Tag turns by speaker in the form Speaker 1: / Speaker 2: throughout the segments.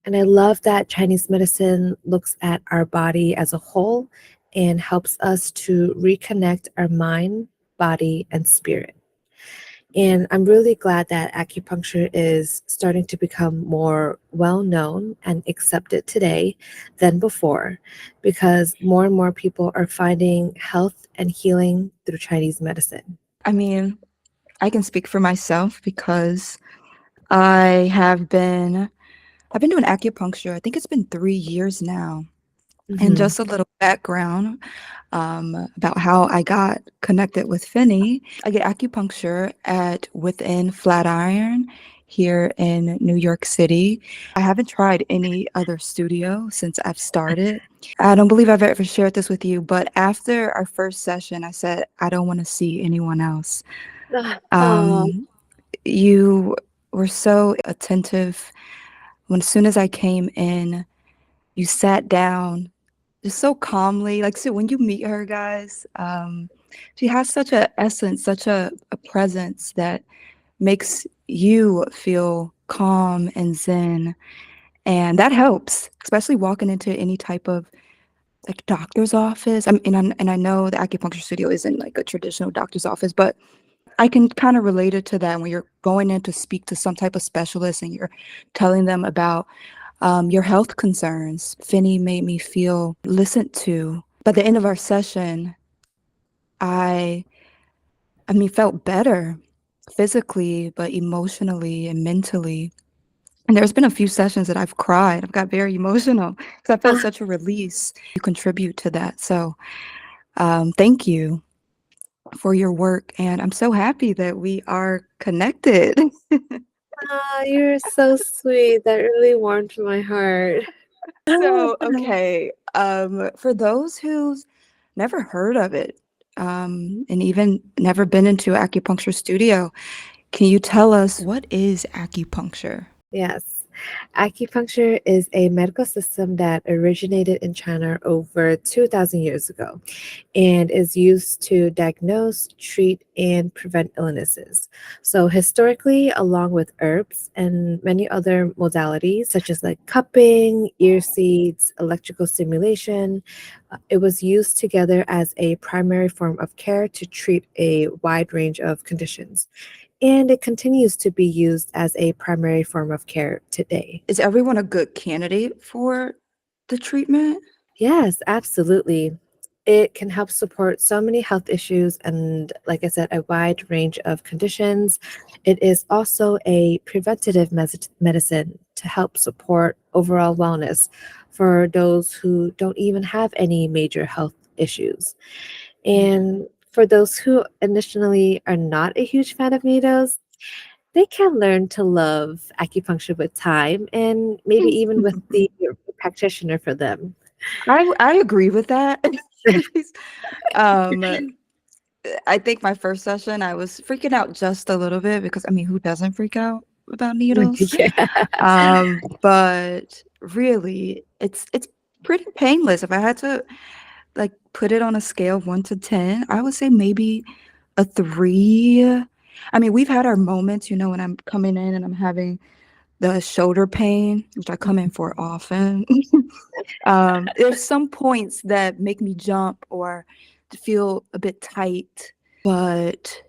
Speaker 1: And I love that Chinese medicine looks at our body as a whole and helps us to reconnect our mind, body, and spirit. And I'm really glad that acupuncture is starting to become more well known and accepted today than before because more and more people are finding health and healing through Chinese medicine.
Speaker 2: I mean, I can speak for myself because I have been I've been doing acupuncture. I think it's been 3 years now. And
Speaker 1: Hmm.
Speaker 2: just a little background about how I got connected with Finney. I get acupuncture at Within Flatiron here in New York City. I haven't tried any other studio since I've started. I don't believe I've ever shared this with you, but after our first session, I said, I don't want to see anyone else.
Speaker 1: Oh,
Speaker 2: Um, you were so attentive when as soon as I came in, you sat down just so calmly. Like, so when you meet her, guys, she has such a essence, such a presence that makes you feel calm and zen. And that helps, especially walking into any type of like doctor's office. And I know the acupuncture studio isn't like a traditional doctor's office, but I can kind of relate it to that when you're going in to speak to some type of specialist and you're telling them about your health concerns. Finney made me feel listened to. By the end of our session, I, I mean, felt better physically, but emotionally and mentally. And there's been a few sessions that I've cried. I've got very emotional because I felt
Speaker 1: ah,
Speaker 2: such a release. You contribute to that. So thank you for your work. And I'm so happy that we are connected.
Speaker 1: you're so sweet. That really warmed my heart.
Speaker 2: So, okay, for those who've never heard of it, and even never been into acupuncture studio, can you tell us what is acupuncture?
Speaker 1: Yes. Acupuncture is a medical system that originated in China over 2,000 years ago and is used to diagnose, treat, and prevent illnesses. So, historically, along with herbs and many other modalities, such as like cupping, ear seeds, electrical stimulation, it was used together as a primary form of care to treat a wide range of conditions and it continues to be used as a primary form of care today.
Speaker 2: Is everyone a good candidate for the treatment?
Speaker 1: Yes, absolutely. It can help support so many health issues and, like I said, a wide range of conditions. It is also a preventative medicine to help support overall wellness for those who don't even have any major health issues. And for those who initially are not a huge fan of needles, they can learn to love acupuncture with time and maybe even with the practitioner for them.
Speaker 2: I agree with that. um, I think my first session, I was freaking out just a little bit because I mean, who doesn't freak out about needles?
Speaker 1: Yeah.
Speaker 2: But really, it's pretty painless. If I had to like put it on a scale of 1 to 10, I would say maybe a 3. I mean, we've had our moments, when I'm coming in and I'm having the shoulder pain, which I come in for often. There's some points that make me jump or to feel a bit tight, but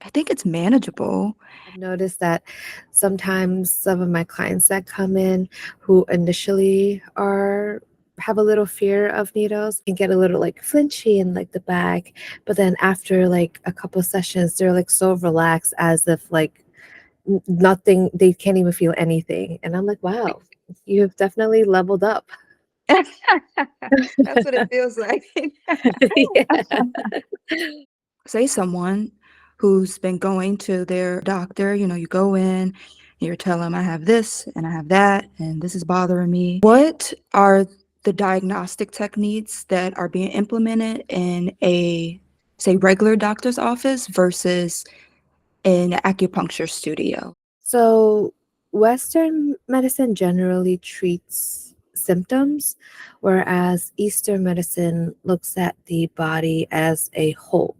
Speaker 2: I think it's manageable.
Speaker 1: I've noticed that sometimes some of my clients that come in who initially are have a little fear of needles and get a little like flinchy in like the back, but then after like a couple sessions, they're like so relaxed as if like nothing, they can't even feel anything. And I'm like, wow, you have definitely leveled up.
Speaker 2: That's what it feels like.
Speaker 1: Yeah.
Speaker 2: Say someone who's been going to their doctor, you go in, and you tell them, I have this and I have that, and this is bothering me. What are the diagnostic techniques that are being implemented in a, say, regular doctor's office versus an acupuncture studio?
Speaker 1: So, Western medicine generally treats symptoms, whereas Eastern medicine looks at the body as a whole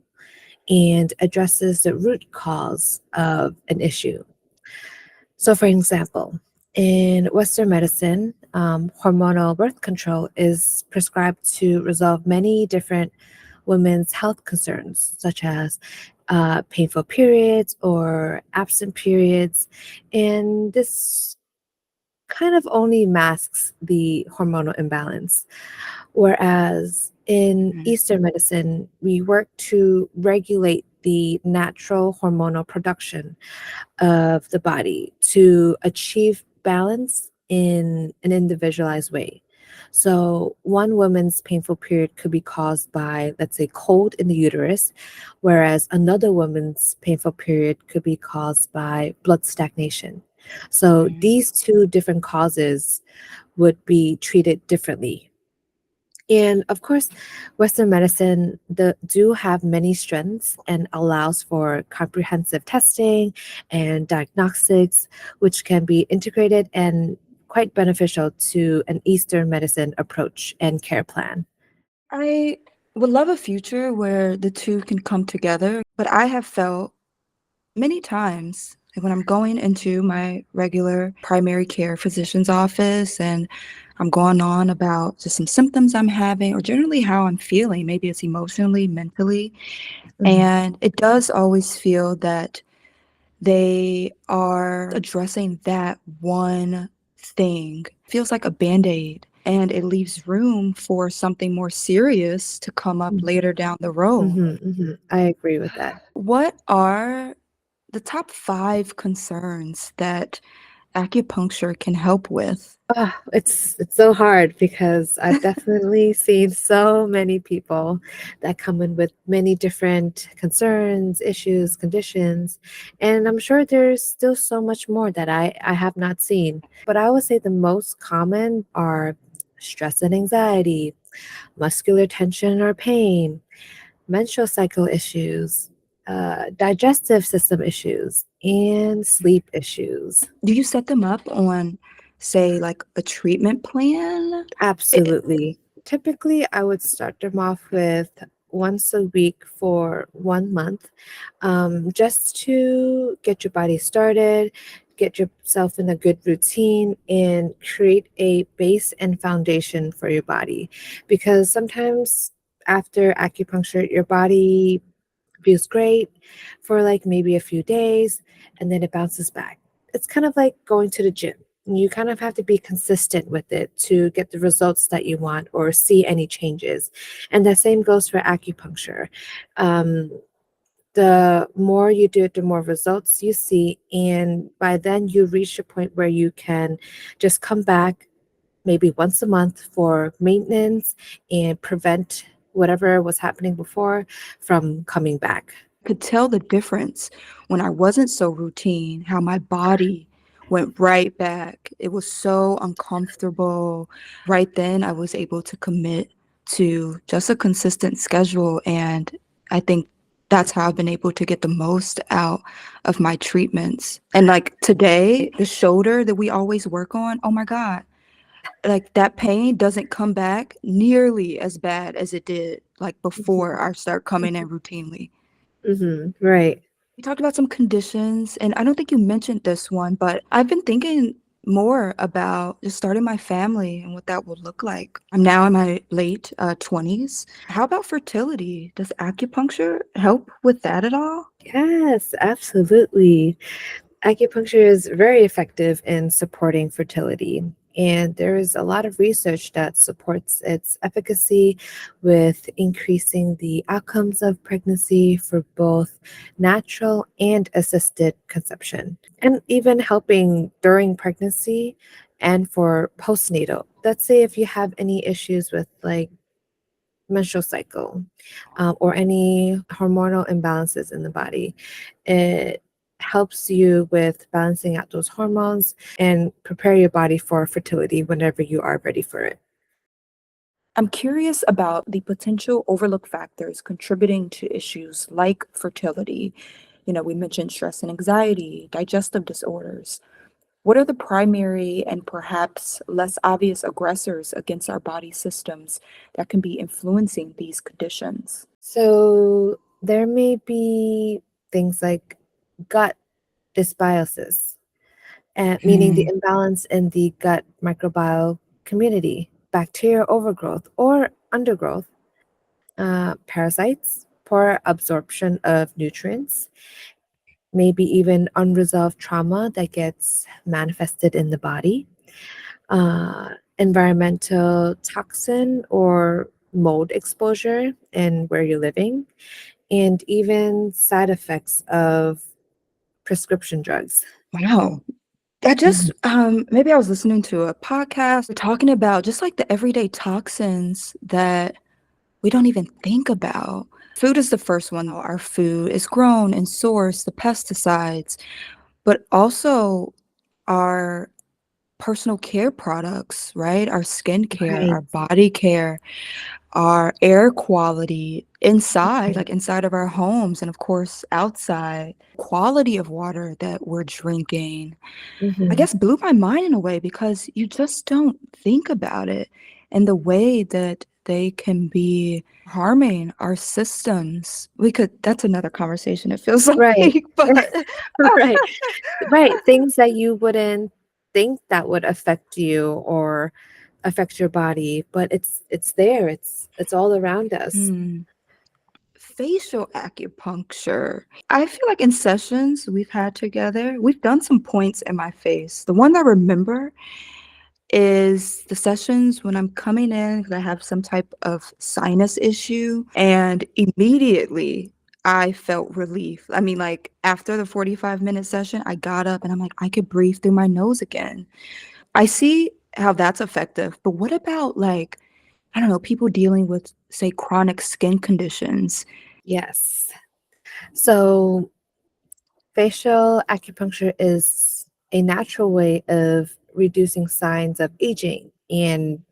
Speaker 1: and addresses the root cause of an issue. So, for example, In Western medicine, hormonal birth control is prescribed to resolve many different women's health concerns, such as painful periods or absent periods. And this kind of only masks the hormonal imbalance. Whereas in
Speaker 2: Mhm.
Speaker 1: Eastern medicine, we work to regulate the natural hormonal production of the body to achieve balance in an individualized way. So, one woman's painful period could be caused by, let's say, cold in the uterus, whereas another woman's painful period could be caused by blood stagnation. So,
Speaker 2: Mhm.
Speaker 1: these two different causes would be treated differently. And of course, Western medicine do have many strengths and allows for comprehensive testing and diagnostics, which can be integrated and quite beneficial to an Eastern medicine approach and care plan.
Speaker 2: I would love a future where the two can come together, but I have felt many times like when I'm going into my regular primary care physician's office and I'm going on about just some symptoms I'm having or generally how I'm feeling, maybe it's emotionally, mentally,
Speaker 1: Mhm.
Speaker 2: and it does always feel that they are addressing that one thing. Feels like a band-aid, and it leaves room for something more serious to come up
Speaker 1: Mhm.
Speaker 2: later down the road.
Speaker 1: Mhm. I agree with that.
Speaker 2: What are the top 5 concerns that acupuncture can help with?
Speaker 1: It's so hard because I've definitely seen so many people that come in with many different concerns, issues, conditions, and I'm sure there's still so much more that I have not seen. But I would say the most common are stress and anxiety, muscular tension or pain, menstrual cycle issues, digestive system issues, and sleep issues.
Speaker 2: Do you set them up on, say, like a treatment plan? It
Speaker 1: Absolutely. Typically, I would start them off with once a week for 1 month, just to get your body started, get yourself in a good routine, and create a base and foundation for your body. Because sometimes after acupuncture, your body feels great for like maybe a few days and then it bounces back. It's kind of like going to the gym. You kind of have to be consistent with it to get the results that you want or see any changes. And the same goes for acupuncture. Um, the more you do it, the more results you see. And by then, you reach a point where you can just come back maybe once a month for maintenance and prevent whatever was happening before from coming back.
Speaker 2: could tell the difference when I wasn't so routine, how my body went right back. It was so uncomfortable. Right then, I was able to commit to just a consistent schedule. And I think that's how I've been able to get the most out of my treatments. And like today, the shoulder that we always work on, oh my God, like that pain doesn't come back nearly as bad as it did like before I start coming in routinely.
Speaker 1: Right.
Speaker 2: We talked about some conditions, and I don't think you mentioned this one, but I've been thinking more about just starting my family and what that would look like. I'm now in my late 20s. How about fertility? Does acupuncture help with that at all?
Speaker 1: Yes, absolutely. Acupuncture is very effective in supporting fertility, and there is a lot of research that supports its efficacy with increasing the outcomes of pregnancy for both natural and assisted conception, and even helping during pregnancy and for postnatal. Let's say if you have any issues with like menstrual cycle or any hormonal imbalances in the body. It helps you with balancing out those hormones and prepare your body for fertility whenever you are ready for it.
Speaker 2: I'm curious about the potential overlooked factors contributing to issues like fertility. We mentioned stress and anxiety, digestive disorders. What are the primary and perhaps less obvious aggressors against our body systems that can be influencing these conditions?
Speaker 1: So there may be things like gut dysbiosis, and meaning the
Speaker 2: Hmm.
Speaker 1: imbalance in the gut microbiome community, bacteria overgrowth or undergrowth, parasites, poor absorption of nutrients, maybe even unresolved trauma that gets manifested in the body, environmental toxin or mold exposure in where you're living, and even side effects of prescription drugs.
Speaker 2: Wow. I just
Speaker 1: Mhm.
Speaker 2: maybe I was listening to a podcast talking about just like the everyday toxins that we don't even think about. Food is the first one. Our food is grown and sourced, the pesticides, but also our personal care products, right? Our skincare,
Speaker 1: Right.
Speaker 2: our body care, our air quality inside, like inside of our homes, and of course, outside. Quality of water that we're drinking, I
Speaker 1: Mhm.
Speaker 2: guess, blew my mind in a way because you just don't think about it and the way that they can be harming our systems. That's another conversation, it feels
Speaker 1: Right.
Speaker 2: like, but
Speaker 1: Right. Right. Things that you wouldn't think that would affect you or affect your body, but it's there. It's all around us.
Speaker 2: Hmm. Facial acupuncture. I feel like in sessions we've had together, we've done some points in my face. The one I remember is the sessions when I'm coming in because I have some type of sinus issue, and immediately I felt relief. I mean, like after the 45-minute session, I got up and I'm like, I could breathe through my nose again. I see how that's effective, but what about like, I don't know, people dealing with, say, chronic skin conditions?
Speaker 1: Yes. So facial acupuncture is a natural way of reducing signs of aging and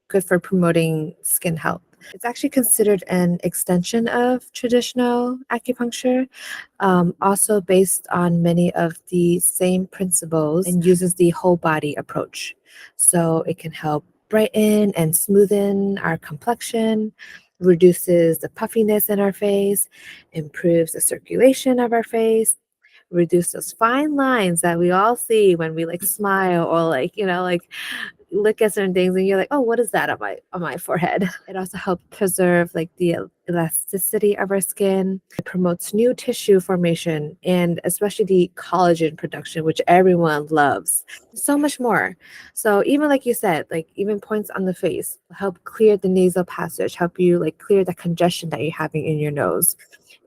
Speaker 1: good for promoting skin health. It's actually considered an extension of traditional acupuncture, also based on many of the same principles and uses the whole body approach. So it can help brighten and smoothen our complexion, reduces the puffiness in our face, improves the circulation of our face, reduce those fine lines that we all see when we like smile or like, like look at certain things and you're like, oh, what is that on my forehead? It also helps preserve like the elasticity of our skin. It promotes new tissue formation and especially the collagen production, which everyone loves. So much more. So even like you said, like even points on the face help clear the nasal passage, help you like clear the congestion that you're having in your nose.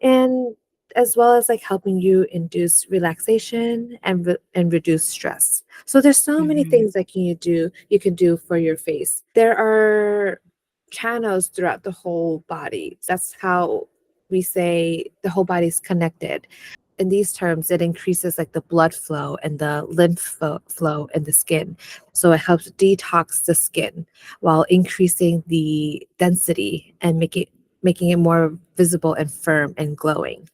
Speaker 1: And as well as like helping you induce relaxation and and reduce stress. So there's so many
Speaker 2: Mhm.
Speaker 1: things that you can do for your face. There are channels throughout the whole body. That's how we say the whole body's connected. In these terms, it increases like the blood flow and the flow in the skin. So it helps detox the skin while increasing the density and making it more visible and firm and glowing.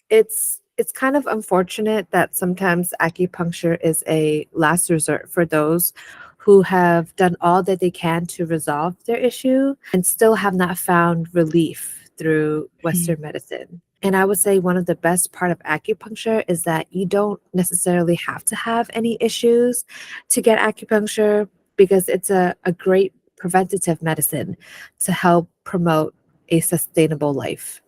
Speaker 1: It's kind of unfortunate that sometimes acupuncture is a last resort for those who have done all that they can to resolve their issue and still have not found relief through
Speaker 2: Mhm.
Speaker 1: Western medicine. And I would say one of the best part of acupuncture is that you don't necessarily have to have any issues to get acupuncture because it's a great preventative medicine to help promote a sustainable life.